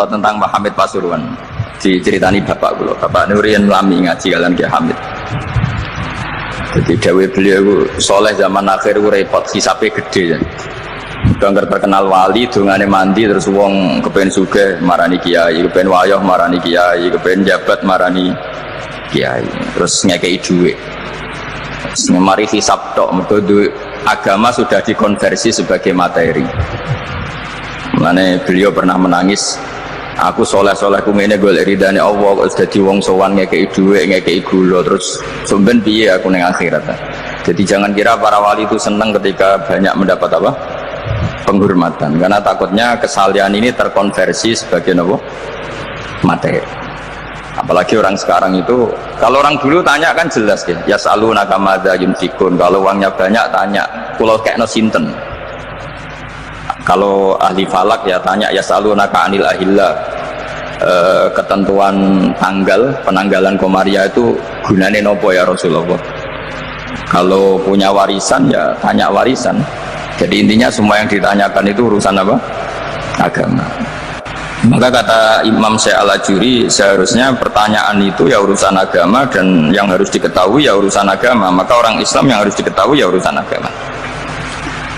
tentang Pak Hamid Pasuruan diceritani bapak kula, Bapak Nurian lami ngaji kalian Ki Hamid. Jadi dawe beliau soleh zaman akhir repot, hisape gede ya. Udah terkenal wali, dongane mandi terus wong kepen sugih marani kiai, kepen wayoh marani kiai, kepen jabat marani kiai, terus ngekei dhuwit. Mari hisab tok, mergo agama sudah dikonversi sebagai materi. Mulane beliau pernah menangis, aku soleh-soleh ku ngene golek ridane Allah kok dadi wong sowan ngekei dhuwit, ngekei gula terus sampean piye aku ning akhirat. Jadi jangan kira para wali itu senang ketika banyak mendapat apa? Penghormatan, karena takutnya kesalian ini terkonversi sebagai apa? Materi. Apalagi orang sekarang itu, kalau orang dulu tanya kan jelas ya, yas'alunaka madza yunfikun, kalau uangnya banyak tanya pulau kekno sinten. Kalau ahli falak ya tanya yas'alunaka anil ahillah, ketentuan tanggal penanggalan komaria itu gunane nopo ya Rasulullah. Kalau punya warisan ya tanya warisan. Jadi intinya semua yang ditanyakan itu urusan apa? Agama. Maka kata Imam Syekh Al-Ajuri, seharusnya pertanyaan itu ya urusan agama, dan yang harus diketahui ya urusan agama. Maka orang Islam yang harus diketahui ya urusan agama.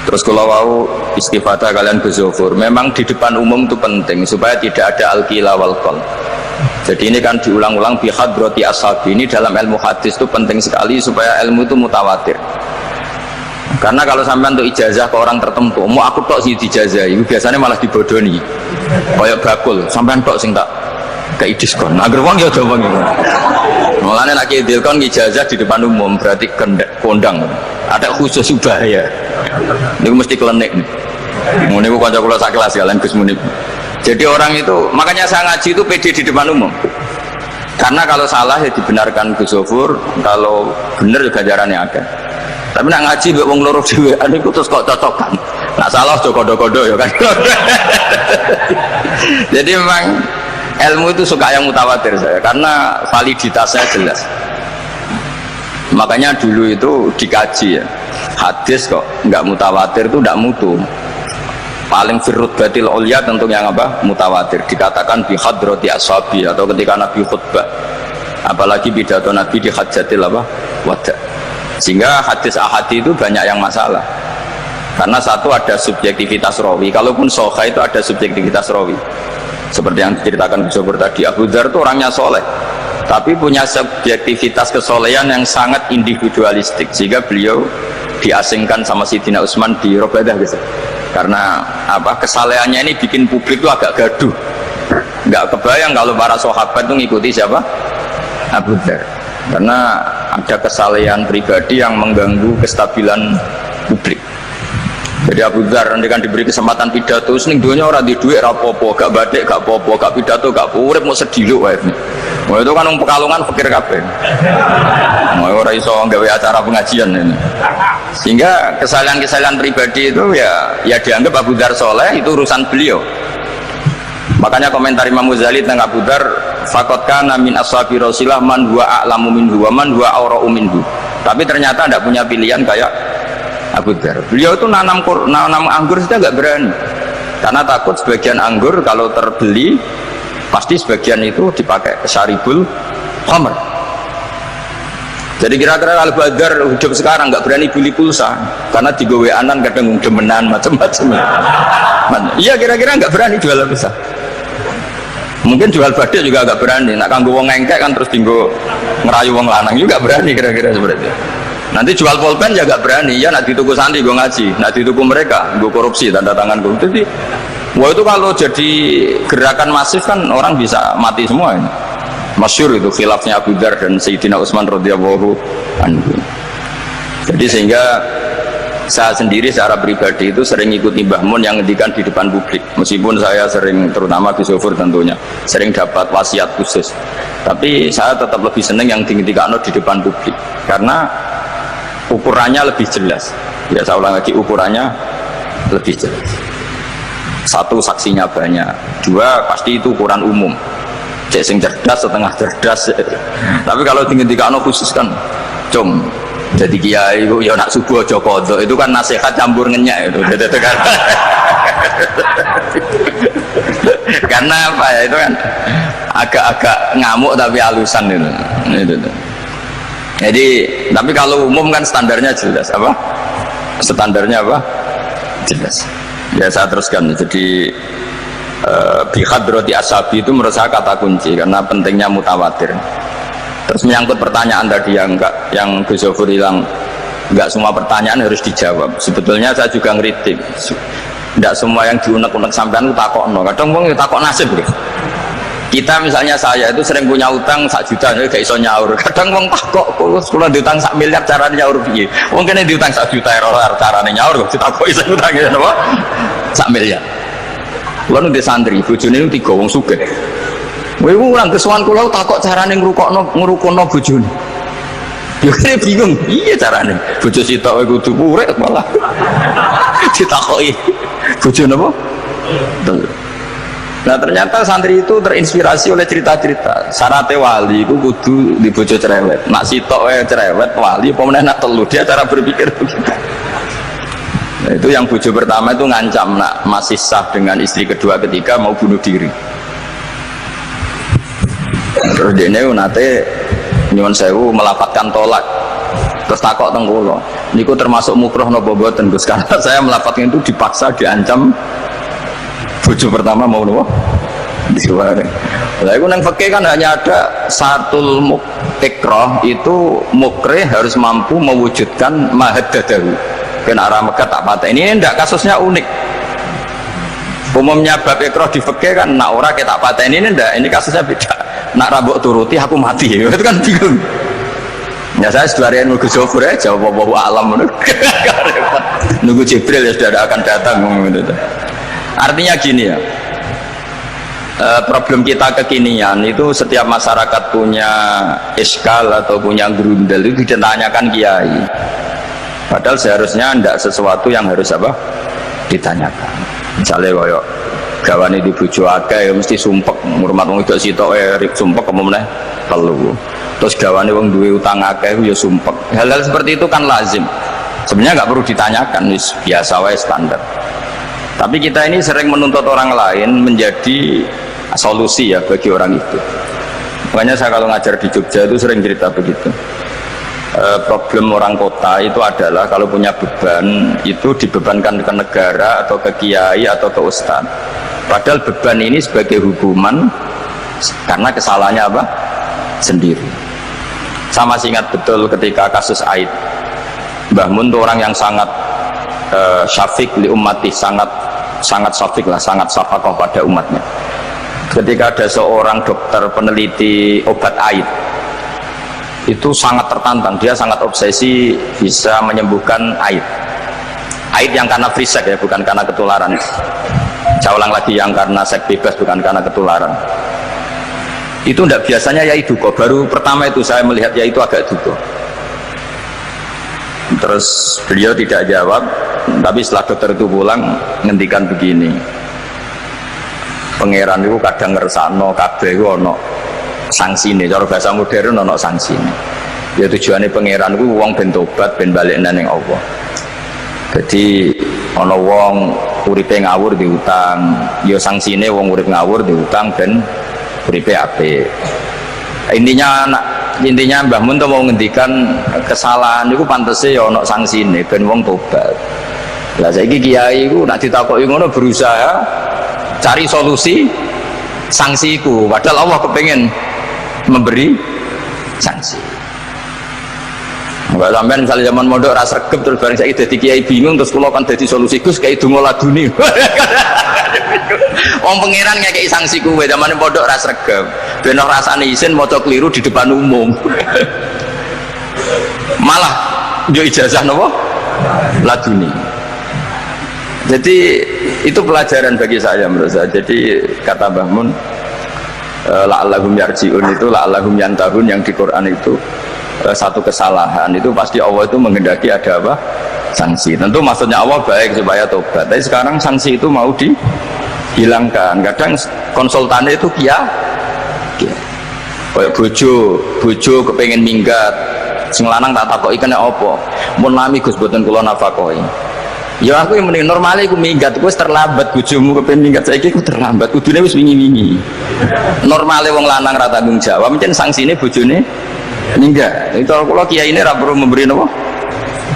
Terus kalau mau istifadah kalian berzofur, memang di depan umum itu penting supaya tidak ada al-qila wal qal. Jadi ini kan diulang-ulang bihadrati ashabi. Ini dalam ilmu hadis itu penting sekali supaya ilmu itu mutawatir. Karena kalau sampai untuk ijazah ke orang tertentu, mau aku tok sih dijazah, itu biasanya malah dibodoni. Kayak bakul, sampai tok sing tak kei diskon. Agar wong ya coba gitu. Mulane nek diskon ijazah di depan umum berarti kondang. Ada khusus bahaya. Niku mesti klenik nih. Ngene ku kanca kula sak kelas kalian Gus Munib. Jadi orang itu, makanya saya ngaji itu pede di depan umum. Karena kalau salah ya dibenarkan Gus Zofur, kalau benar juga ganjarannya ada. Tapi nak ngaji mbek wong loro dhewean iku terus kok cocokan. Nak salah aja kodo-kodo ya kan. Jadi memang ilmu itu suka yang mutawatir saya karena validitasnya jelas. Makanya dulu itu dikaji ya. Hadis kok enggak mutawatir itu enggak mutu. Paling firrut batil ulya tentu yang apa? Mutawatir. Dikatakan bi hadrati ashabi atau ketika Nabi khutbah. Apalagi pidato Nabi di hajatil apa? Wada. Sehingga hadis ahadi itu banyak yang masalah karena satu ada subjektivitas rawi, kalaupun soha itu ada subjektivitas rawi seperti yang diceritakan Zubair tadi. Abu Dzar itu orangnya soleh tapi punya subjektivitas kesolehan yang sangat individualistik sehingga beliau diasingkan sama Sidina Utsman di Robadah gitu. Karena apa, kesalehannya ini bikin publik itu agak gaduh, nggak kebayang kalau para sahabat itu ngikuti siapa? Abu Dzar, karena ada kesalehan pribadi yang mengganggu kestabilan publik. Jadi Abu Dzar nanti kan diberi kesempatan pidato, sening dunia orang di duit rapopo, gak badek, gak popo, gak pidato, gak urip mau sedih lu, wah itu kan orang Pekalongan pikir kabeh. Mau orang iso nggawe acara pengajian ini. Sehingga kesalahan-kesalahan pribadi itu ya dianggap Abu Dzar soleh, itu urusan beliau. Makanya komentar Imam Ghazali tentang Abu Dzar, faqad kana min ashabi Rasulillah man huwa a'lamu minhu wa man huwa awra'u minhu. Tapi ternyata tidak punya pilihan kayak Abu Dzar. Beliau itu nanam anggur saja nggak berani. Karena takut sebagian anggur kalau terbeli pasti sebagian itu dipakai syaribul khamr. Jadi kira-kira Al Badar hidup sekarang nggak berani beli pulsa karena digoweanan kadang demenan macam-macam. Iya kira-kira nggak berani jual pulsa. Mungkin jual badik juga agak berani. Nak kanggo wong ngengkek kan terus tinggo ngerayu wong lanang juga berani kira-kira seperti itu. Nanti jual pulpen ya agak berani. Ya nak dituku santri gue ngaji, nak dituku mereka gue korupsi tanda tangan gue. Jadi wah itu kalau jadi gerakan masif kan orang bisa mati semua ini. Masyhur itu khilafnya Abu Dzar dan Sayyidina Utsman radhiyallahu anhu. Jadi sehingga saya sendiri secara pribadi itu sering ikuti Mbah Mun yang ngendikan di depan publik, meskipun saya sering, terutama di Zofur tentunya sering dapat wasiat khusus, tapi saya tetap lebih senang yang ngendikan di depan publik karena ukurannya lebih jelas. Ya saya ulang lagi, ukurannya lebih jelas. Satu, saksinya banyak. Dua, pasti itu ukuran umum. Cek sing cerdas, setengah cerdas. Tapi kalau ngendikan khusus kan cum jadi kiai itu ya nak subuh aja kodok, itu kan nasihat campur ngenyak itu kan. Karena apa ya, itu kan agak-agak ngamuk tapi halusan itu. Jadi tapi kalau umum kan standarnya jelas apa? Standarnya apa? Jelas. Ya saya teruskan. Jadi bihadroti ashabi itu menurut saya kata kunci karena pentingnya mutawatir. Terus menyangkut pertanyaan tadi yang Gus Zofur hilang, nggak semua pertanyaan harus dijawab. Sebetulnya saya juga ngeritik. Nggak semua yang diunek-unek sampean itu takokno. Kadang wong takok nasib gitu. Kita misalnya saya itu sering punya utang 1 juta, jadi gak iso nyaur. Kadang wong takok, kalau diutang 1 miliar caranya nyaur piye? Mungkin diutang 1 juta caranya nyaur, kok ditakoki saya utang ya napa? 1 miliar. Kulo nu santri, bojone niku 3 wong sugih. Kowe iku urang kesuwan kula takok carane ngrukono bojone. Yo kene bingung, iya carane. Bojo sitok kowe kudu urip malah. Ditakoki. Bojo napa? Nah ternyata santri itu terinspirasi oleh cerita-cerita. Syaratnya wali itu kudu di bojo cerewet. Nak sitok cerewet wali, pemenang nak telu dia cara berpikir begitu. Nah, itu yang bojo pertama itu ngancam nak masih sah dengan istri kedua ketiga mau bunuh diri. Terus dia nate nyuwun sewu melafatkan tolak. Terus takok teng kula. Niku termasuk mukroh napa mboten Gus? Karena saya melafatkan itu dipaksa diancam. Bojo pertama mau nopo disuware. Lah iku nang fikih kan hanya ada satul ikrah, itu mukrih harus mampu mewujudkan mahaddadahu. Kena arah Mekah tak pateni. Ini ndak kasusnya unik. Umumnya bab ikrah di fikih kan nak ora ke tak pateni, ini ndak, ini kasusnya beda. Nak rabok turuti aku mati. Itu kan bingung. Ya saya seduarian Gus Zofur ya jawab bahwa alam nunggu Jibril ya sudah akan datang gitu. Artinya gini ya, problem kita kekinian itu setiap masyarakat punya iskal atau punya grundel itu ditanyakan kiai. Padahal seharusnya tidak sesuatu yang harus apa ditanyakan. Misalnya koyok gawane di bojo akeh ya mesti sumpek, ngurmat wong wedok sitok sumpek kemene telu. Terus gawane wong duwe utang akeh ya sumpek. Hal-hal seperti itu kan lazim. Sebenarnya nggak perlu ditanyakan, wis biasa wae standar. Tapi kita ini sering menuntut orang lain menjadi solusi ya bagi orang itu. Makanya saya kalau ngajar di Jogja itu sering cerita begitu. Problem orang kota itu adalah kalau punya beban itu dibebankan ke negara atau ke kiai atau ke ustadz. Padahal beban ini sebagai hukuman karena kesalahannya apa? Sendiri. Sama masih ingat betul ketika kasus Aid. Mbah Mun itu orang yang sangat syafiq li ummati, sangat syafiq lah, sangat syafaqah pada umatnya. Ketika ada seorang dokter peneliti obat Aid, itu sangat tertantang, dia sangat obsesi bisa menyembuhkan Aid yang karena free sex ya, bukan karena ketularan. Saya ulang lagi, yang karena seks bebas, bukan karena ketularan. Itu tidak biasanya ya itu kok. Baru pertama itu saya melihat ya itu agak duka. Terus beliau tidak jawab, tapi setelah dokter itu pulang ngendikan begini, pangeran itu kadang ngersakno kabeh iku ana sangsine, cara bahasa modern ana sangsine. Ya tujuane pangeran iku wong ben tobat ben balik nang Allah. Jadi ana wong uripe ngawur diutang, ya sangsine wong urip ngawur diutang ben uripe apik. Intinya Mbah Mun mau ngendikan kesalahan itu pantese ya ana sangsine ben wong tobat. Lah saiki kiai iku nek ditakoki ngono berusaha cari solusi sanksiku, padahal Allah kepengen memberi sanksi. Mbak sampean misalnya zaman mondok ora sregep terus bareng saiki dadi kiai bingung terus kula kan dadi solusi Gus kayak donga lagune. Wong pangeran ngekeki sanksi kuwe zamane pondok ora sregep. Ben ora rasane isin maca keliru di depan umum. Malah yo ijazah napa? Lagune. Jadi itu pelajaran bagi saya menurut saya. Jadi kata Mbah Mun la'allahum yarji'un itu la'allahum yantahun yang di Quran itu satu kesalahan itu pasti Allah itu menghendaki ada apa? Sanksi. Tentu maksudnya Allah baik supaya tobat. Tapi sekarang sanksi itu mau dihilangkan. Kadang konsultannya itu kayak bojo kepengen minggat. Sing lanang tak takoki kena apa? Mun lami Gus boten kula nafakoi. Ya aku yang mending normalnya aku minggat, aku terlambat bojomu kepen minggat saiki aku terlambat. Kudune wis wingi-wingi. Normalnya wong lanang ra tanggung jawab, mungkin sanksine bojone minggat. Itu kula kiai ini ra perlu memberi napa?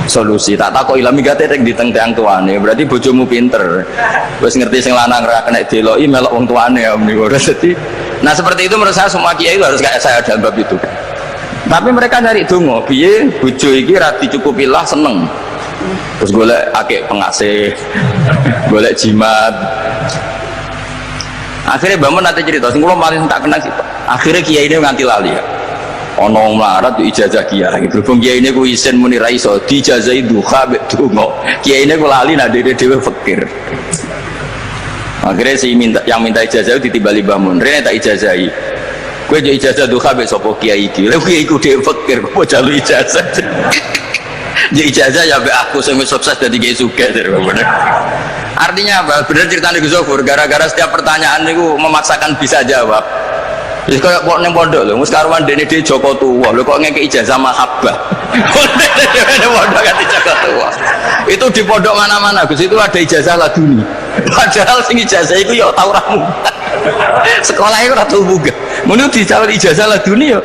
Solusi. Tak takoki lah minggate tek diteng tang tuane. Berarti bojomu pinter. Wis ngerti sing lanang ra kena deloki melok wong tuane ya meniku. Dadi nah seperti itu menurut saya semua kiai itu harus kayak saya dalam bab itu. Tapi mereka nyari donga, piye bojo iki ra dicukupilah seneng. Terus golek akeh pengasih, golek jimat. Akhirnya bangun nanti cerita, sing kula paling tak kenal sih. Akhirnya kiai ini nganti lali ya. Ono melarat di ijazah kiai. Berhubung kiai ini ku isin muni ra iso dijazahi duha mek donga. Kiai ini ku lali nak dhewe fakir. Akhirnya si yang minta ijazah ditimbali bangun. Rene tak ijazahi. Kowe yo ijazah duha mek sapa kiai iki. Lha kiai ku dhewe fakir, kok jalu ijazah. Jadi ijazah ya aku sing sukses dadi kiai sugih. Artinya apa? Benar ceritanya Gus Zofur, gara-gara setiap pertanyaan itu memaksakan bisa jawab. Jadi kayak kok neng pondok lho, mus karuan dene dhewe Joko Tuwa. Lho kok ngeke ijazah mahabbah. Pondok ganti Joko Tuwa. Itu di pondok mana-mana Gus itu ada ijazah laduni. Padahal sing ijazah itu ya tau ramu. Sekolah itu ora tau munggah. Ngono dicawel ijazah laduni ya.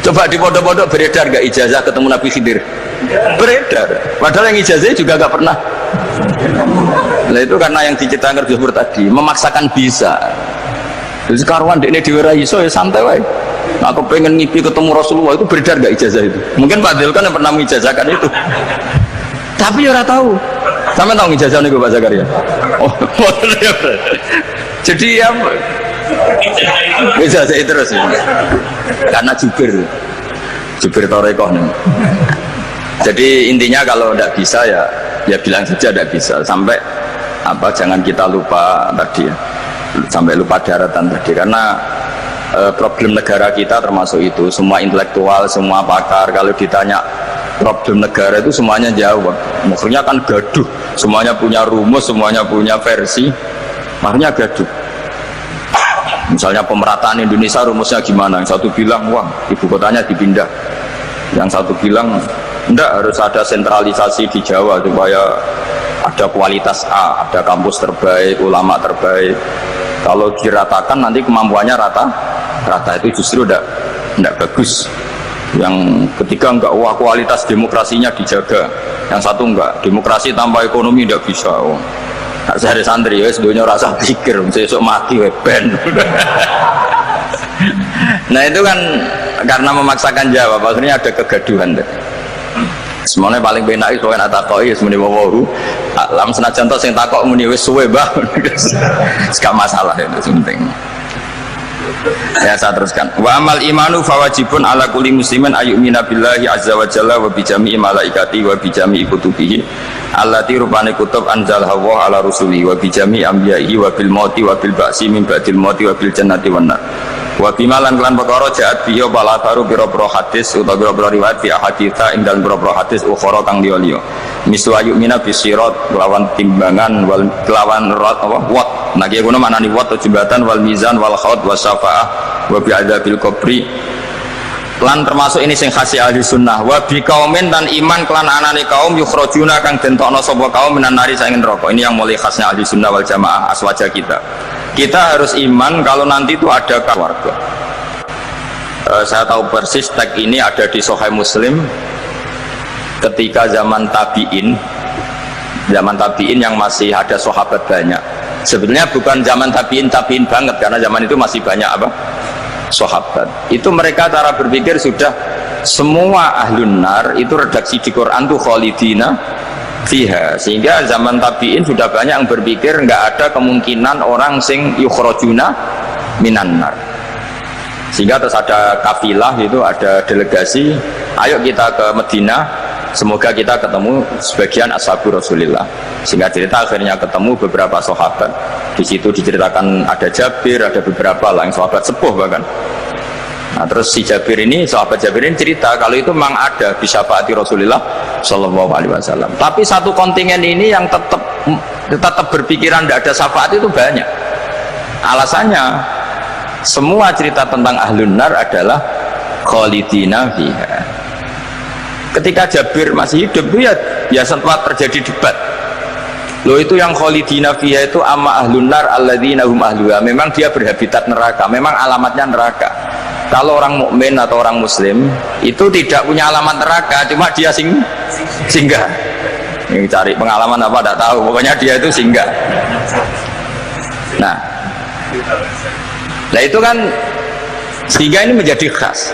Coba di pondok-pondok beredar gak ijazah ketemu Nabi Khidir? Beredar. Padahal yang ijazah juga gak pernah. Nah itu karena yang diceritakan Gus Zofur tadi memaksakan bisa. Jadi karuan ini diwerai iso ya santai wae. Aku pengen ngipi ketemu Rasulullah itu beredar gak ijazah itu? Mungkin Pak Dilkan yang pernah mengijazahkan itu. Tapi ya ora tahu. Sampe tahu ijazah niku Pak Zakaria. Oh, jadi ya ijazah terus ya. Karena jubir Torekoh nih. Jadi intinya kalau tidak bisa ya bilang saja tidak bisa. Sampai apa? Jangan kita lupa tadi ya. Sampai lupa daratan tadi karena problem negara kita termasuk itu. Semua intelektual, semua pakar kalau ditanya problem negara itu semuanya jawab. Maksudnya kan gaduh. Semuanya punya rumus, semuanya punya versi. Makanya gaduh. Misalnya pemerataan Indonesia rumusnya gimana? Yang satu bilang wah ibu kotanya dipindah, yang satu bilang enggak, harus ada sentralisasi di Jawa supaya ada kualitas A, ada kampus terbaik, ulama terbaik. Kalau diratakan nanti kemampuannya rata itu justru enggak bagus. Yang ketiga enggak, wah kualitas demokrasinya dijaga, yang satu enggak, demokrasi tanpa ekonomi enggak bisa. Oh. Sehari santri ya sedunia rasa pikir besok mati ben. Nah itu kan karena memaksakan jawab akhirnya ada kegaduhan deh. Semuanya paling benak itu kan atakoi semuanya wawahu alam senajan tos yang takok muni wis suwe bah. Gak masalah itu penting. Ya saya teruskan. Wa amal imanu fawajibun ala kulli muslimin ayyumina billahi azza wa jalla wa bi jami'i malaikati wa bi jami'i kutubihi allati rupane kutub anzal hawa ala rusuli wa bi jami'i anbiya'i wa bil mauti wa bil ba'si min ba'dil mauti wa bil jannati wan nar wa bimalan kelan perkara jaat biya bala baru biro-biro hadis utawa biro-biro riwayat fi ahaditsa ing dalem biro-biro hadis ukhra kang liya-liya misu ayyumina bisirat lawan timbangan wal kelawan rat apa wat nah kiye ngono maknane wat jembatan wal mizan wal khaut wasyafaah wa bi adzabil qabri lan termasuk ini sing khasi ahli sunnah wa bi kaumin dan iman kelan anane kaum yukhrajuna kang dentokno sapa kaum minan nari saking neraka. Ini yang mulai khasnya ahli sunnah wal jamaah aswaja kita harus iman kalau nanti itu ada keluarga. Saya tahu persis tag ini ada di Sahih Muslim ketika zaman tabi'in yang masih ada sahabat banyak. Sebenarnya bukan zaman tabi'in banget karena zaman itu masih banyak apa? Sahabat. Itu mereka cara berpikir sudah semua ahlun nar itu redaksi di Quran tuh khalidina fiha, sehingga zaman tabi'in sudah banyak yang berpikir nggak ada kemungkinan orang sing yukhrajuna minan nar. Sehingga terus ada kafilah itu, ada delegasi, ayo kita ke Medina, semoga kita ketemu sebagian ashabu Rasulillah. Sehingga cerita akhirnya ketemu beberapa sahabat. Di situ diceritakan ada Jabir, ada beberapa lah yang sahabat sepuh bahkan. Nah, terus si Jabir ini, sahabat Jabir ini cerita kalau itu memang ada di syafaati Rasulullah Shallallahu Alaihi Wasallam. Tapi satu kontingen ini yang tetap berpikiran tidak ada syafaat itu banyak. Alasannya semua cerita tentang ahlun nar adalah khalidina fiha. Ketika Jabir masih hidup, ya ya sempat terjadi debat. Loh itu yang khalidina fiha itu amma ahlun nar alladzina hum ahluha. Memang dia berhabitat neraka, memang alamatnya neraka. Kalau orang mukmin atau orang muslim itu tidak punya alamat neraka, cuma dia singgah. Ini cari pengalaman apa tidak tahu, pokoknya dia itu singgah. Nah itu kan sehingga ini menjadi khas.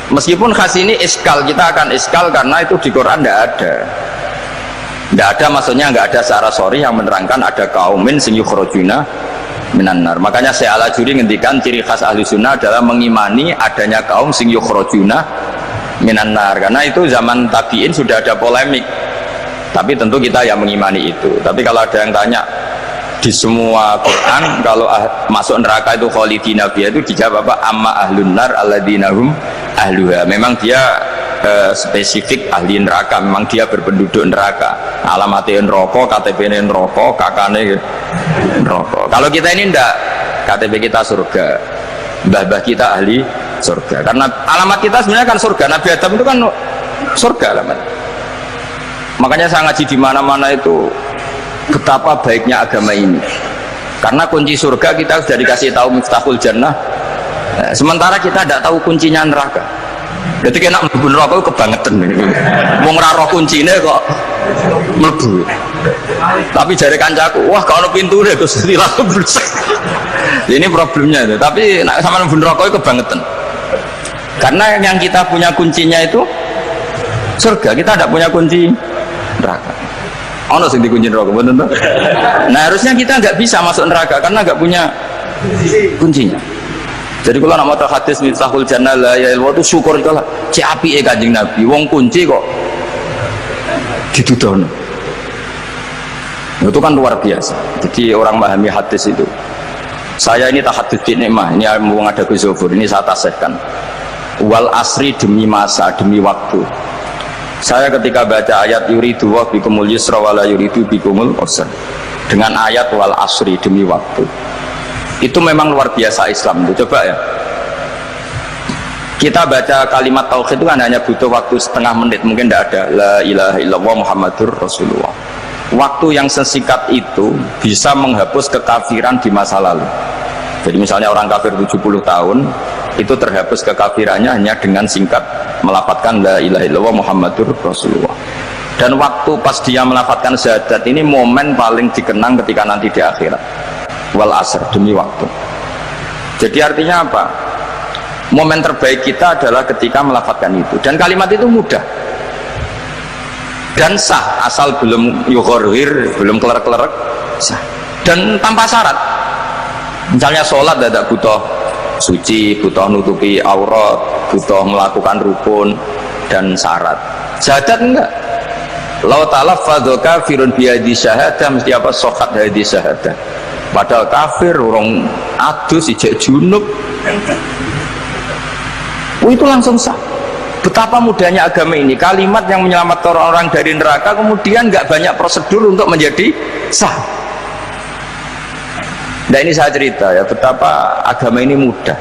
Meskipun khas ini iskal, kita akan iskal karena itu di Quran tidak ada, maksudnya nggak ada secara sorry yang menerangkan ada kaumin sing yukhrajuna minan nar. Makanya Syekh Al-Ajuri ngendikan ciri khas ahli sunnah adalah mengimani adanya kaum sing yukhrajuna minan nar, karena itu zaman tabi'in sudah ada polemik, tapi tentu kita yang mengimani itu. Tapi kalau ada yang tanya di semua Quran kalau masuk neraka itu khalidina fiha, itu dijawab apa? Amma ahlun nar alladzina hum ahluha. Memang dia spesifik ahli neraka, memang dia berpenduduk neraka, alamatnya neraka, KTP-nya neraka, kakaknya neraka. Kalau kita ini enggak, KTP kita surga, mbah-mbah kita ahli surga, karena alamat kita sebenarnya kan surga. Nabi Adam itu kan surga alamat. Makanya saya ngaji di mana-mana itu betapa baiknya agama ini, karena kunci surga kita sudah dikasih tahu miftahul jannah, sementara kita tidak tahu kuncinya neraka. Jadi kena mlebu neraka kebangetan. Wong ora roh kuncine kok mlebu. Tapi jare kancaku, wah kalau pintune Gus dilaku blesek. Ini problemnya itu. Tapi nek sampean mlebu neraka kebangetan. Karena yang kita punya kuncinya itu surga, kita tidak punya kunci neraka. Ono sing dikunci neraka, betul tuh. Nah harusnya kita nggak bisa masuk neraka karena nggak punya kuncinya. Jadi kalau nak maca hadis miftahul jannah la ya itu syukur kalau cek apike Kanjeng Nabi, wong kunci kok ditudono. Itu kan luar biasa. Jadi orang memahami hadis itu. Saya ini tahadduts bi nikmah, ini mau ada Ghazofur, ini saya tasihkan. Wal asri demi masa, demi waktu. Saya ketika baca ayat yuridu wa bikumul yusra wa la yuridu bikumul usra. Dengan ayat wal asri demi waktu. Itu memang luar biasa Islam itu. Coba ya, kita baca kalimat tauhid itu kan hanya butuh waktu setengah menit, mungkin tidak ada la ilaha illallah Muhammadur Rasulullah. Waktu yang sesingkat itu bisa menghapus kekafiran di masa lalu. Jadi misalnya orang kafir 70 tahun itu terhapus kekafirannya hanya dengan singkat melafadzkan la ilaha illallah Muhammadur Rasulullah. Dan waktu pas dia melafadzkan syahadat ini momen paling dikenang ketika nanti di akhirat. Wal asr demi waktu. Jadi artinya apa? Momen terbaik kita adalah ketika melafadzkan itu, dan kalimat itu mudah dan sah asal belum yughorhir, belum kelerek-kelerek, sah dan tanpa syarat. Misalnya sholat tidak butuh suci, butuh nutupi aurat, butuh melakukan rukun dan syarat. Syahadat enggak. Lau talaffadhu kafirun bihadi syahadah, mesti apa? Sokat hadi syahadah. Padahal kafir orang adus ijek junub, itu langsung sah. Betapa mudahnya agama ini, kalimat yang menyelamatkan orang-orang dari neraka kemudian nggak banyak prosedur untuk menjadi sah. Nah ini saya cerita ya, betapa agama ini mudah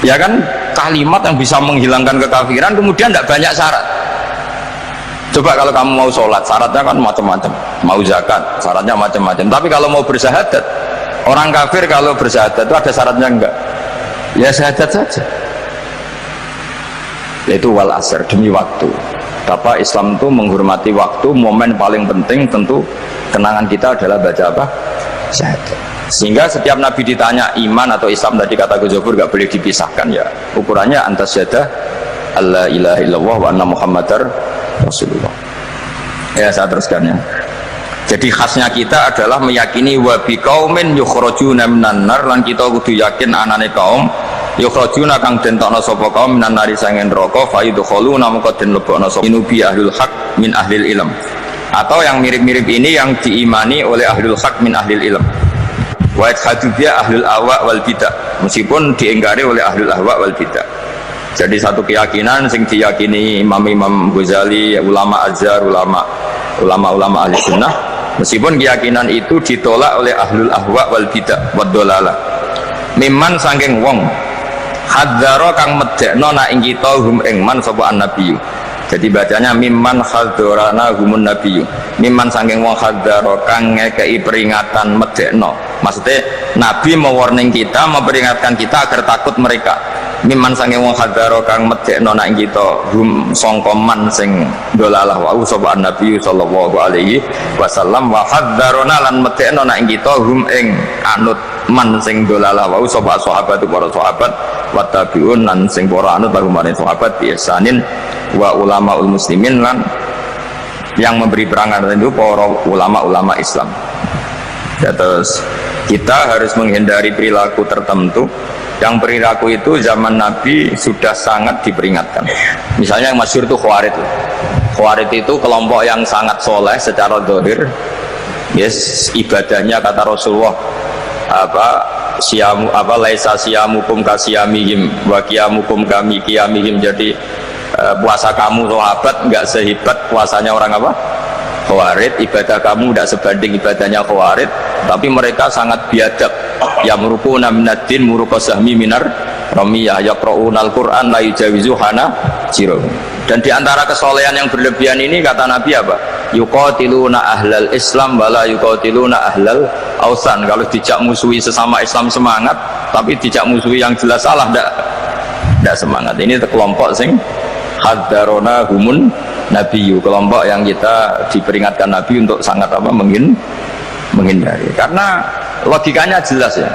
ya kan, kalimat yang bisa menghilangkan kekafiran kemudian tidak banyak syarat. Coba kalau kamu mau sholat, syaratnya kan macam-macam. Mau zakat, syaratnya macam-macam. Tapi kalau mau bersyahadat, orang kafir kalau bersyahadat itu ada syaratnya enggak? Ya syahadat saja. Yaitu wal asr, demi waktu. Betapa Islam itu menghormati waktu. Momen paling penting tentu kenangan kita adalah baca apa? Syahadat. Sehingga setiap Nabi ditanya iman atau Islam, tadi kata Ghazofur nggak boleh dipisahkan ya. Ukurannya antas syahadah alla ilaha illallah wa anna muhammadar Rasulullah. Ya saya teruskannya. Jadi khasnya kita adalah meyakini wa bi qaumin yukhrajuna minan nar, lan kita kudu yakin anane kaum yukhrajuna kang den tokno sapa kaum minan nari sangen neraka fa yudkhuluna maka den lebokno sapa inubi ahlul haq min ahlil ilm, atau yang mirip-mirip ini yang diimani oleh ahlul haq min ahlil ilm. Wa yadhadu bi ahlul ahwa wal bidah, meskipun diingkari oleh ahlul ahwa wal bidah. Jadi satu keyakinan sing diyakini Imam Ghazali, ulama Azhar, ulama ahli sunnah, meskipun keyakinan itu ditolak oleh ahlul ahwa wal bidah wad dolalah. Miman sangking wong hadzaro kang medekno na ing kita hum ing man sapa annabi Jadi bacanya mimman khadzorana humun nabiyyu. Mimman saking wong khadzaro kang ngekei peringatan medekno. Maksudnya Nabi mau warning kita, memperingatkan kita agar takut mereka. Mimman saking wong khadzaro kang medekno nak kita hum sangka man sing dolalah wa sapa nabiyyu sallallahu alaihi wasallam wa khadzarona lan medekno nak kita hum ing anut man sing dolalah wa sapa sahabat para sahabat wa tabiun lan sing para anut lagu maring sahabat biasanin wa ulamaul muslimin lan yang memberi perangan itu para ulama-ulama Islam. Ya, terus kita harus menghindari perilaku tertentu yang perilaku itu zaman Nabi sudah sangat diperingatkan. Misalnya yang masyhur itu Khawarij. Khawarij itu kelompok yang sangat soleh secara zahir. Yes, ibadahnya kata Rasulullah siamu laisa siamukum kasiyamihim wa qiyamukum kami qiyamihim. Jadi puasa kamu sahabat enggak sehebat puasanya orang apa? Khawarij. Ibadah kamu tidak sebanding ibadahnya Khawarij, tapi mereka sangat biadab. Ya murukuna minaddin muruqa sahmi minar ramiyah yaqra'unal Qur'an la yujawizu hana jiro. Dan diantara kesolehan yang berlebihan ini kata Nabi apa? Yuqatiluna ahlal Islam wala yuqatiluna ahlal ausan. Kalau dijak musuhi sesama Islam semangat, tapi dijak musuhi yang jelas salah tidak semangat. Ini kelompok sing haddarona humun nabiyyu, kelompok yang kita diperingatkan Nabi untuk sangat apa menghindari. Karena logikanya jelas ya,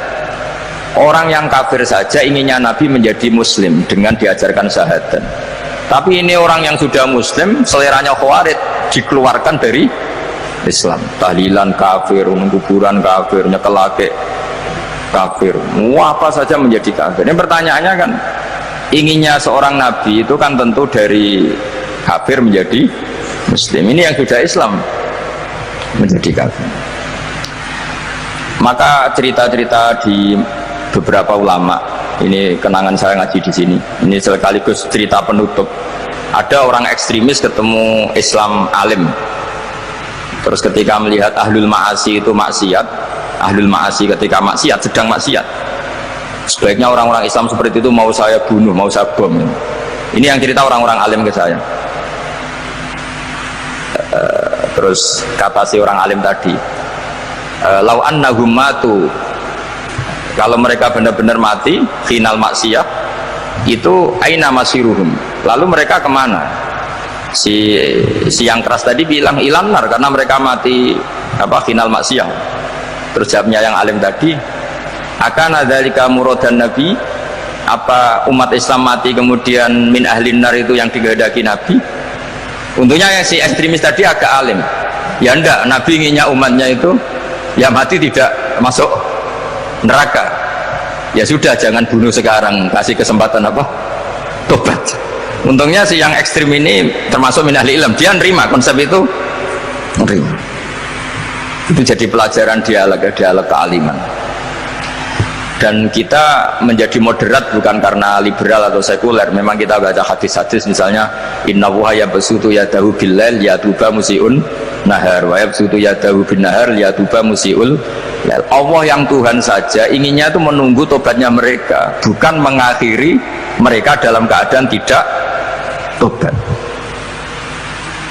orang yang kafir saja inginnya Nabi menjadi muslim dengan diajarkan syahadat, tapi ini orang yang sudah muslim seleranya Khawarij dikeluarkan dari Islam, tahlilan kafir, kuburan kafir, nyekelake kafir, apa saja menjadi kafir. Ini pertanyaannya kan, inginnya seorang Nabi itu kan tentu dari kafir menjadi muslim, ini yang sudah Islam menjadi kafir. Maka cerita-cerita di beberapa ulama, ini kenangan saya ngaji di sini, ini sekaligus cerita penutup. Ada orang ekstremis ketemu Islam alim, terus ketika melihat ahlul ma'asi itu maksiat, ahlul ma'asi ketika maksiat, sedang maksiat, sebaiknya orang-orang Islam seperti itu mau saya bunuh, mau saya bom. Ini yang cerita orang-orang alim ke saya. Terus kata si orang alim tadi, lau annahum matu, kalau mereka benar-benar mati final maksiyah itu aina masiruhum, lalu mereka kemana? Si yang keras tadi bilang ilanar, karena mereka mati apa final maksiyah. Terus jawabnya yang alim tadi, akan adzalika muradan nabi, apa umat Islam mati kemudian min ahlin nar itu yang dikehendaki Nabi? Untungnya yang si ekstremis tadi agak alim. Ya enggak, Nabi inginnya umatnya itu ya mati tidak masuk neraka. Ya sudah, jangan bunuh sekarang, kasih kesempatan apa? Tobat. Untungnya si yang ekstrim ini termasuk min ahli ilm, dia nerima konsep itu, nerima. Itu jadi pelajaran dialog kealiman. Dan kita menjadi moderat bukan karena liberal atau sekuler. Memang kita baca hadis-hadis misalnya inna wuha yabsutu yadahu billail yatuba musiun nahar wa yabsutu yadahu bin nahar yatuba musiul lail. Allah yang Tuhan saja inginnya itu menunggu tobatnya mereka, bukan mengakhiri mereka dalam keadaan tidak tobat.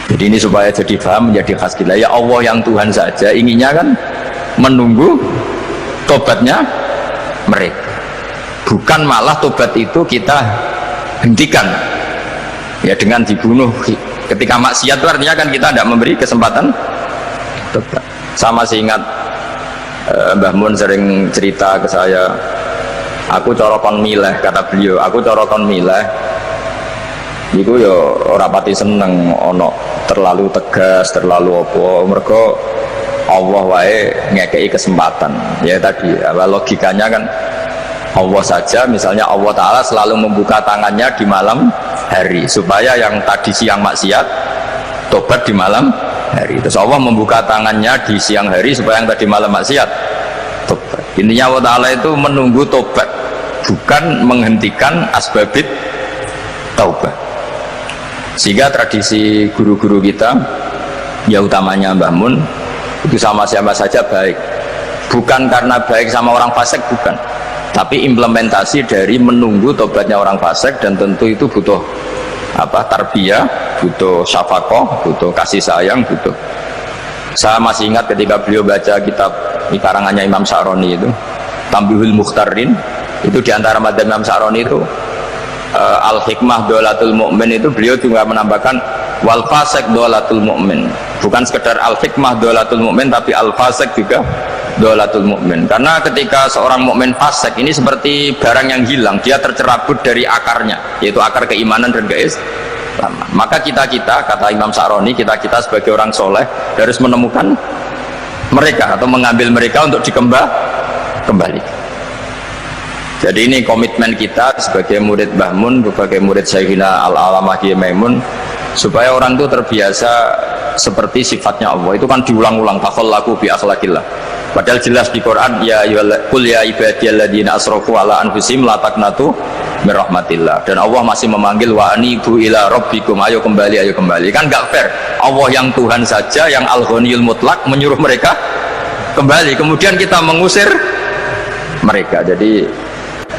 Jadi ini supaya jadi paham, menjadi khas kita. Ya Allah yang Tuhan saja inginnya kan menunggu tobatnya mereka, bukan malah tobat itu kita hentikan ya dengan dibunuh ketika maksiat. Itu artinya kan kita tidak memberi kesempatan tobat. Sama sih ingat Mbah Mun sering cerita ke saya, aku corokon mileh, kata beliau, aku corokon mileh itu ya ora pati seneng ono terlalu tegas, terlalu apa, mergo Allah wae ngekei kesempatan. Ya tadi apa logikanya kan, Allah saja misalnya Allah Ta'ala selalu membuka tangannya di malam hari supaya yang tadi siang maksiat tobat di malam hari. Terus Allah membuka tangannya di siang hari supaya yang tadi malam maksiat tobat. Intinya Allah Ta'ala itu menunggu tobat, bukan menghentikan asbabit taubat. Sehingga tradisi guru-guru kita, ya utamanya Mbah Mun, itu sama siapa saja baik, bukan karena baik sama orang fasik, bukan, tapi implementasi dari menunggu tobatnya orang fasik. Dan tentu itu butuh apa tarbiyah, butuh syafaqah, butuh kasih sayang, butuh. Saya masih ingat ketika beliau baca kitab karangannya Imam Sa'roni itu Tambihul Mukhtarin, itu diantara madzhab Imam Sa'roni itu Al-Hikmah Dolatul Mu'min, itu beliau juga menambahkan wal fasik Dolatul Mu'min, bukan sekedar Al-Hikmah Dolatul Mu'min tapi Al-Fasik juga Dolatul Mu'min. Karena ketika seorang mukmin fasik ini seperti barang yang hilang, dia tercerabut dari akarnya, yaitu akar keimanan dan keislaman. Maka kita-kita, kata Imam Sa'roni, kita-kita sebagai orang soleh harus menemukan mereka atau mengambil mereka untuk kembali. Jadi ini komitmen kita sebagai murid Mbah Mun, sebagai murid Syekhina Al-Alamah Kiai Maimun, supaya orang itu terbiasa seperti sifatnya Allah. Itu kan diulang-ulang, takhallaku bi akhlaqillah. Padahal jelas di Quran, ya qul ya ibadiyalladzina asrafu ala anfusihim la taqnatu min rahmatillah. Dan Allah masih memanggil wa anibu ila rabbikum, ayo kembali. Kan enggak fair. Allah yang Tuhan saja, yang Al-Ghaniyul Mutlaq menyuruh mereka kembali, kemudian kita mengusir mereka. Jadi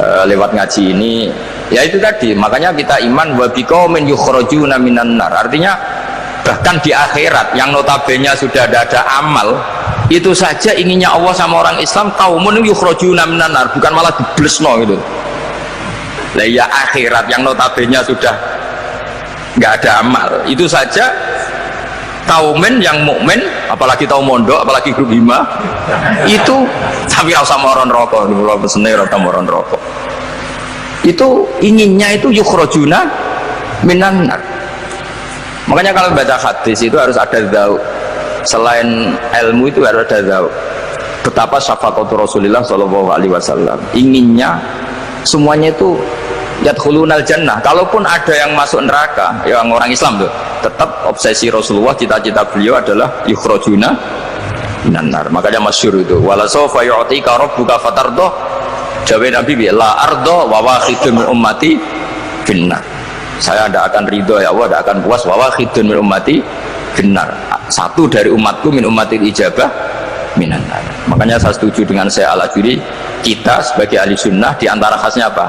lewat ngaji ini ya itu tadi, makanya kita iman wa biqaumin yukhrajuna minan nar. Artinya bahkan di akhirat yang notabene sudah ada amal, itu saja inginnya Allah sama orang Islam kaumun yukhrajuna minan nar, bukan malah diblesno gitu. Lah ya akhirat yang notabene sudah nggak ada amal, itu saja kaumen yang mukmin, apalagi tau mondok, apalagi grup hima, itu tapi rasa moron rokok, dulu pesene rasa moron rokok. Itu inginnya itu yukhrajuna minan nar. Makanya kalau baca hadis itu harus ada dzauq. Selain ilmu itu harus ada dzauq. Betapa syafaqatu Rasulullah sallallahu alaihi wasallam. Inginnya semuanya itu yadkhulunal jannah. Kalaupun ada yang masuk neraka, yang orang Islam tuh, tetap obsesi Rasulullah, cita-cita beliau adalah yukhrajuna minan nar. Makanya masyhur itu, wala sawfa yu'tika rabbuka fatardah. Jawab Nabi, la ardo wa wakhidun min ummati finnar. Saya tidak akan ridho ya Allah, tidak akan puas wa wakhidun min ummati finnar. Satu dari umatku min ummatil ijabah minan nar. Makanya saya setuju dengan saya Al-Ajuri, kita sebagai ahli sunnah diantara khasnya apa?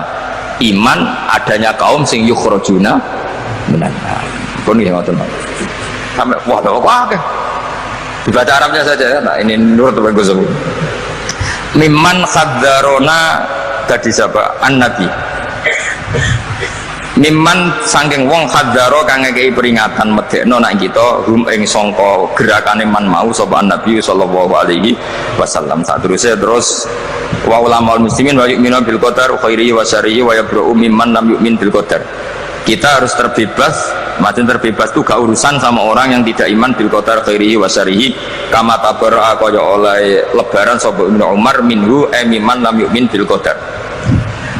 Iman adanya kaum sing yukhrajuna minan nar. Pun nggih ngoten. Sampai wah dibaca Arabnya saja ya. Nah, ini menurut bagus. Mimman khadzarona tadi siapa? An-Nabi. Mimman saking wong khadzaro kang ngekeki peringatan medekno nak kita hum ing sangka gerakane man mau sapa Nabi sallallahu alaihi wasallam. Saterusé terus wa ulama muslimin wa yu'minu bil qadar khairihi wa syarrihi wa yabra'u mimman lam yu'min bil qadar. Kita harus terbebas, maksud terbebas itu gak urusan sama orang yang tidak iman bil qadar khairihi wa syarrihi, kama tabarra kaya oleh lebaran sapa Ibnu Umar minhu mimman lam yu'min bil qadar.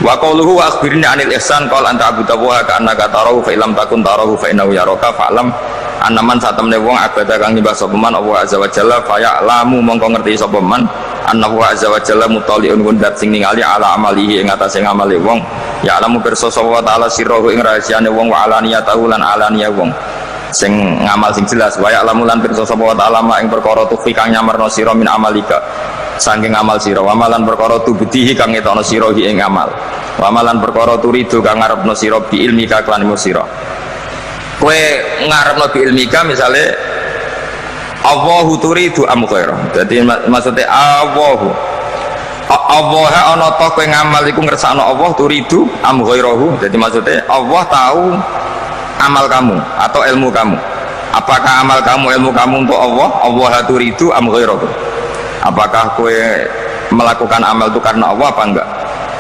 Wa qauluhu wa akhbirni anil ihsan qala anta abudallaha ka annaka tarahu fa illam takun tarahu fa innahu yaraka fa'lam annaman satamne wong abada kang nyembah sapa man Allah azza wa jalla fa ya'lamu mongko ngerti sapa man annahu azza wa jalla mutaliun gundat sing ningali ala amalihi ing atase ngamale wong ya'lamu pirsa sapa taala sirruhu ing rahasiane wong wa alaniyatahu lan alaniya wong sing ngamal sing jelas wa ya'lamu lan pirsa sapa taala ing perkara tufi kang nyamarno sira min amalika saking amal sira wamalan perkara tubdihi kang etono sira ing amal wamalan perkara turidu kang ngarepno sira bi ilmika kan ilmu sira kowe ngarepno bi ilmika misale Allahu turidu am khaira. Jadi maksudnya Allah ana ta kowe ngamal iku ngersakno Allah turidu am khairahu. Jadi maksudnya Allah tahu amal kamu atau ilmu kamu. Apakah amal kamu ilmu kamu untuk Allah? Allah turidu am khairahu. Apakah kowe melakukan amal itu karena Allah apa enggak?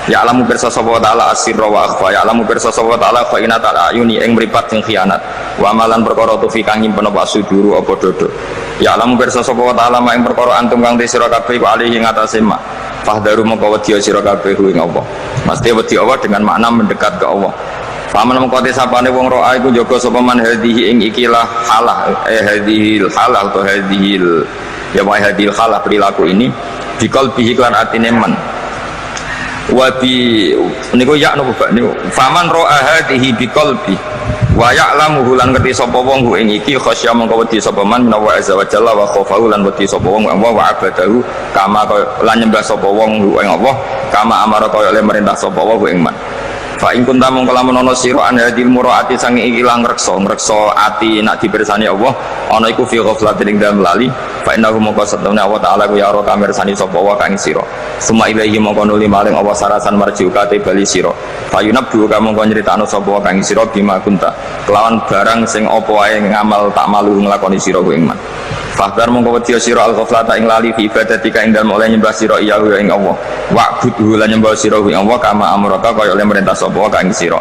Ya alamu pirsa sapa taala asirra wa akhfa, ya alamu pirsa sapa taala fa inna ta'ala ayuni ing mripat sing khianat wa amalan perkara tu fi kang nyimpen apa suduru apa dodo. Ya alamu pirsa sapa taala ing perkara antum kang sira kabeh ku alihi ngatasé mak fahdaru mongko wedi sira kabeh ing Allah. Mesti wedi Allah dengan makna mendekat ke Allah. Paman mengko te sapane wong roa iku jaga sapa man hadhihi ing ikilah halah hadhil halal atau hadhil ya wa hadhil halah perilaku ini dikal bihi kan atine man wabi niku ya nopo Pak niku faman ro'a hadhihi biqalbi wa ya'lamu lan ngerti sapa wong ing iki khasya mongko wedi sapa man menawa azza wa jalla wa khaufahu lan wedi sapa wong wa abadahu kama lan nyembah sapa wong ing Allah kama amara kaya le merintah sapa wong ing man Fa in kunta mung kalamun ana sira an hadil muraati sange ilang reksa ati nak dipirsani Allah ana iku fi ghaflatin ing dalem lali fa innahu mongko satuna wa ta'ala ku ya ora kamirsani sapa wa kang sira summa ilaihi mongko nuli maring Allah sarasan marjiuka te bali sira fa yunabdu ka mongko nyritakno sapa wa kang sira bima kunta kelawan barang sing apa wae ngamal tak malu nglakoni sira ku ing man Fahdar mongko wedi sira al-ghaflata ing lali fi ibadatika ing dalem oleh nyembah sira iya ing Allah wa'budhu lan nyembah sira ing Allah kama amraka kaya oleh merintah sapa ka ing sira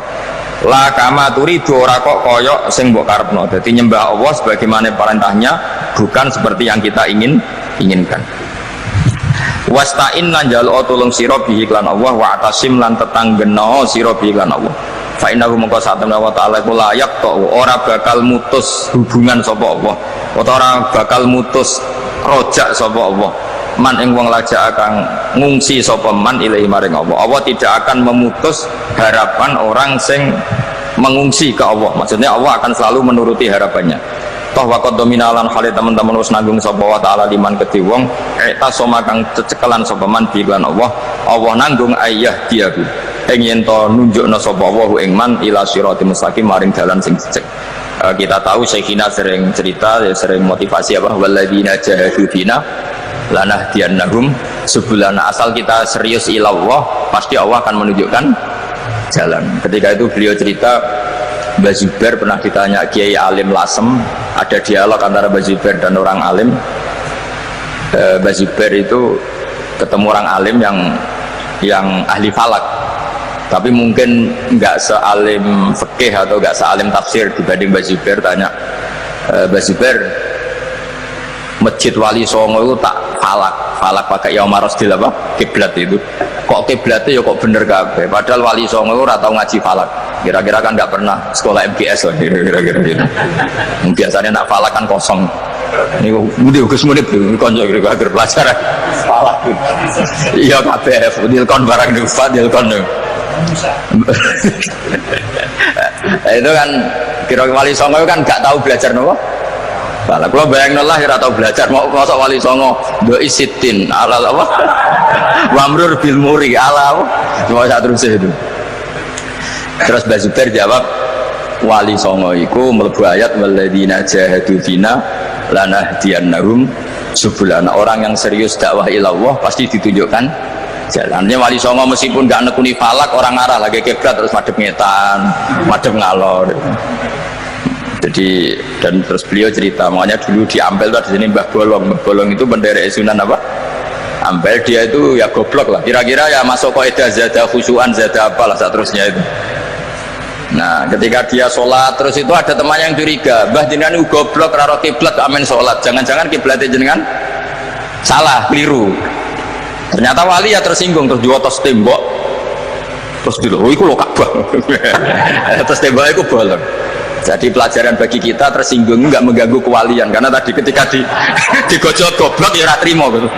la kama turidu ora kok kaya sing mbok karepno dadi nyembah Allah sebagaimana perintahnya bukan seperti yang kita inginkan wasta'in lan jaluk tulung sira bihi lan Allah wa atasim lan tetanggeno sira bihi lan Allah fa innahu mongko satuna wa ta'ala kula layak tok ora bakal mutus hubungan sapa Allah ora bakal mutus rojak sapa Allah man ing wong lajak akan ngungsi sapa man ilahi maring Allah Allah tidak akan memutus harapan orang sing mengungsi ke Allah maksudnya Allah akan selalu menuruti harapannya toh waqad dominalan hale teman-teman wis nanggung sapa wa ta'ala liman kedhi wong eta soma kang cecekelan sapa man bi lan Allah nanggung ayah diaku ing yen to nunjukna sapa wa ing man ila siratal mustaqim maring dalan sing cecek kita tahu Syekhina sering cerita sering motivasi apa walladzina jahadu fina lanahdiyannahum subulana asal kita serius ilallah pasti Allah akan menunjukkan jalan ketika itu beliau cerita Mbah Zubair pernah ditanya Kiai Alim Lasem ada dialog antara Mbah Zubair dan orang alim Mbah Zubair itu ketemu orang alim yang ahli falak tapi mungkin nggak sealim fikih atau nggak sealim tafsir dibanding Mbah Zubair tanya Mbah Zubair Masjid Wali Songo itu tak falak pakai Yaumar Rosdil apa kiblat itu kok kiblatnya ya kok bener kabeh padahal Wali Songo itu ratau ngaji falak kira-kira kan nggak pernah sekolah MGS lah kira-kira gitu biasanya nak falak kan kosong ini udah Gus Munib tuh konco agar pelajaran falak iya KBF dilkon barang di dilkon itu kan kira-kira Wali Songo kan nggak tahu belajar nopo falak kalau bayangin lah ya tahu belajar mau masuk Wali Songo doi sitin ala apa wamrur bil muri ala apa cuma saya terus itu terus Mbah Zubair jawab Wali Songo iku mlebu ayat walladzina jahadu fina lanahdiyannahum subulana orang yang serius dakwah ilallah pasti ditunjukkan jalannya. Wali Songo meskipun gak nekuni falak orang arah lagi kiblat terus madhep ngetan madhep ngalor jadi dan terus beliau cerita makanya dulu di Ampel tuh di sini Mbah Bolong itu bendera Sunan apa Ampel dia itu ya goblok lah kira-kira ya masuk kaidah zada khusyuan zada apalah seterusnya itu. Nah ketika dia sholat terus itu ada teman yang curiga Mbah jenengan itu goblok raro kiblat amin sholat jangan-jangan kiblatnya jenengan salah keliru ternyata wali ya tersinggung terus diotos tembok terus dulu oh itu lo Ka'bah terus tembok itu bolong. Jadi pelajaran bagi kita tersinggung nggak mengganggu kewalian karena tadi ketika digojol goblok ya terima gitu.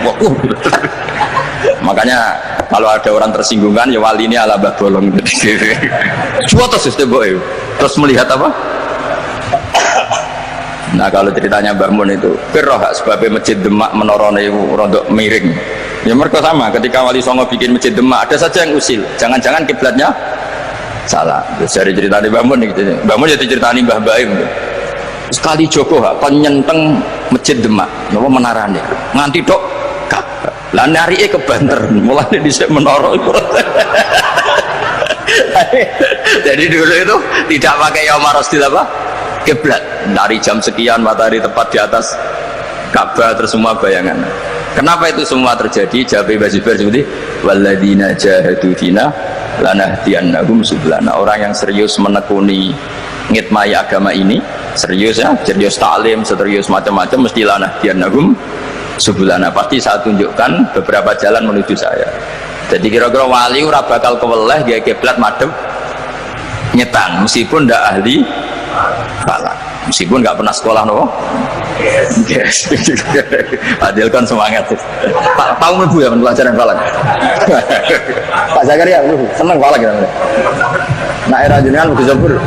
Makanya kalau ada orang tersinggung kan ya wali ini ala Mbah Bolong cuma terus melihat apa nah kalau ceritanya Mbah Mun itu pirah sebabnya Masjid Demak menorone rodok miring ya mereka sama ketika Wali Songo bikin Masjid Demak ada saja yang usil jangan-jangan kiblatnya salah terus dari cerita Mbah Mun gitu. Mbah Mun jadi ceritani Mbah Baim sekali Joko kon nyenteng Masjid Demak napa menarane nganti tok lah narike kebanter mulane dhisik menara itu jadi dulu itu tidak pakai Yaumar Rosdil apa kiblat dari jam sekian matahari tepat di atas Ka'bah terus semua bayangan kenapa itu semua terjadi jawab Mbah Zubair seperti walladzina jahadu fina lanahdiyannahum subulana orang yang serius menekuni ngitmai agama ini serius ya serius taklim serius macam-macam mesti lanahdiyannahum subulana pasti saya tunjukkan beberapa jalan menuju saya jadi kira-kira wali ora bakal keweleh dia kiblat madhep nyetan meskipun ndak ahli falak meskipun nggak pernah sekolah no yes. Adil kan semangat tahu ngebu ya pelajaran falak Pak Zakaria seneng falak gitu nah era jenengan Gus Zabur